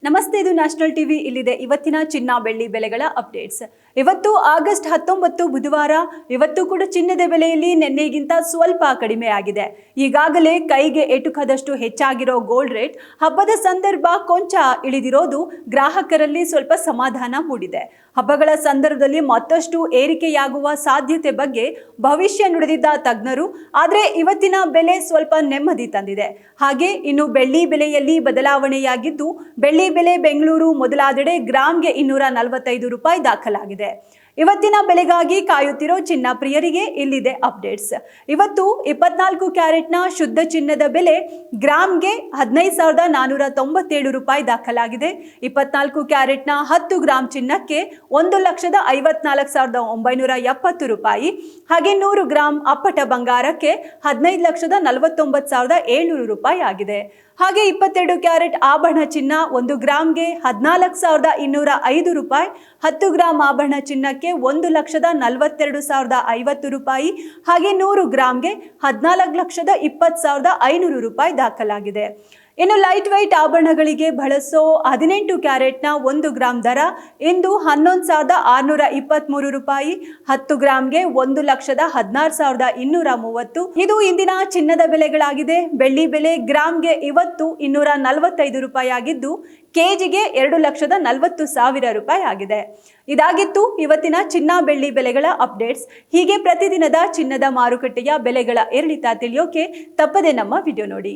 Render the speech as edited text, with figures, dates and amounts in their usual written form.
ನಮಸ್ತೆ, ಇದು national TV. ಇಲ್ಲಿದೆ ಇವತ್ತಿನ ಚಿನ್ನ ಬೆಳ್ಳಿ ಬೆಲೆಗಳ ಅಪ್ಡೇಟ್ಸ್. ಇವತ್ತು ಆಗಸ್ಟ್ 19 ಬುಧವಾರ. ಇವತ್ತು ಕೂಡ ಚಿನ್ನದ ಬೆಲೆಯಲ್ಲಿ ನಿನ್ನೆಗಿಂತ ಸ್ವಲ್ಪ ಕಡಿಮೆ ಆಗಿದೆ. ಈಗಾಗಲೇ ಕೈಗೆ ಎಟುಕದಷ್ಟು ಹೆಚ್ಚಾಗಿರೋ ಗೋಲ್ಡ್ ರೇಟ್ ಹಬ್ಬದ ಸಂದರ್ಭ ಕೊಂಚ ಇಳಿದಿರೋದು ಗ್ರಾಹಕರಲ್ಲಿ ಸ್ವಲ್ಪ ಸಮಾಧಾನ ಮೂಡಿದೆ. ಹಬ್ಬಗಳ ಸಂದರ್ಭದಲ್ಲಿ ಮತ್ತಷ್ಟು ಏರಿಕೆಯಾಗುವ ಸಾಧ್ಯತೆ ಬಗ್ಗೆ ಭವಿಷ್ಯ ನುಡಿದಿದ್ದ ತಜ್ಞರು, ಆದರೆ ಇವತ್ತಿನ ಬೆಲೆ ಸ್ವಲ್ಪ ನೆಮ್ಮದಿ ತಂದಿದೆ. ಹಾಗೆ ಇನ್ನು ಬೆಳ್ಳಿ ಬೆಲೆಯಲ್ಲಿ ಬದಲಾವಣೆಯಾಗಿದ್ದು, ಬೆಳ್ಳಿ ಬೆಲೆ ಬೆಂಗಳೂರು ಮೊದಲಾದೆಡೆ ಗ್ರಾಂಗೆ 245 ರೂಪಾಯಿ ದಾಖಲಾಗಿದೆ. ಇವತ್ತಿನ ಬೆಲೆಗಾಗಿ ಕಾಯುತ್ತಿರೋ ಚಿನ್ನ ಪ್ರಿಯರಿಗೆ ಇಲ್ಲಿದೆ ಅಪ್ಡೇಟ್ಸ್. ಇವತ್ತು 24 ಕ್ಯಾರೆಟ್ನ ಶುದ್ಧ ಚಿನ್ನದ ಬೆಲೆ ಗ್ರಾಮ್ಗೆ 15,497 ರೂಪಾಯಿ ದಾಖಲಾಗಿದೆ. 24 ಕ್ಯಾರೆಟ್ನ 10 ಗ್ರಾಂ ಚಿನ್ನಕ್ಕೆ 1,54,970 ರೂಪಾಯಿ. ಹಾಗೆ 100 ಗ್ರಾಂ ಅಪ್ಪಟ ಬಂಗಾರಕ್ಕೆ 15,49,700 ರೂಪಾಯಿ ಆಗಿದೆ. ಹಾಗೆ 22 ಕ್ಯಾರೆಟ್ ಆಭರಣ ಚಿನ್ನ 1 ಗ್ರಾಮ್ಗೆ 14,205 ರೂಪಾಯಿ. 10 ಗ್ರಾಂ ಆಭರಣ ಚಿನ್ನಕ್ಕೆ 1,42,050 ರೂಪಾಯಿ. ಹಾಗೆ 100 ಗ್ರಾಮ್ಗೆ 14,20,500 ರೂಪಾಯಿ ದಾಖಲಾಗಿದೆ. ಇನ್ನು ಲೈಟ್ ವೈಟ್ ಆಭರಣಗಳಿಗೆ ಬಳಸೋ 18 ಕ್ಯಾರೆಟ್ನ 1 ಗ್ರಾಂ ದರ ಇಂದು 11,623 ರೂಪಾಯಿ. 10 ಗ್ರಾಮ್ಗೆ 1,16,230. ಇದು ಇಂದಿನ ಚಿನ್ನದ ಬೆಲೆಗಳಾಗಿದೆ. ಬೆಳ್ಳಿ ಬೆಲೆ ಗ್ರಾಮ್ಗೆ ಇವತ್ತು 245 ರೂಪಾಯಿ ಆಗಿದ್ದು, ಕೆಜಿಗೆ 2,40,000 ರೂಪಾಯಿ ಆಗಿದೆ. ಇದಾಗಿತ್ತು ಇವತ್ತಿನ ಚಿನ್ನ ಬೆಳ್ಳಿ ಬೆಲೆಗಳ ಅಪ್ಡೇಟ್ಸ್. ಹೀಗೆ ಪ್ರತಿದಿನದ ಚಿನ್ನದ ಮಾರುಕಟ್ಟೆಯ ಬೆಲೆಗಳ ಏರಿಳಿತ ತಿಳಿಯೋಕೆ ತಪ್ಪದೆ ನಮ್ಮ ವಿಡಿಯೋ ನೋಡಿ.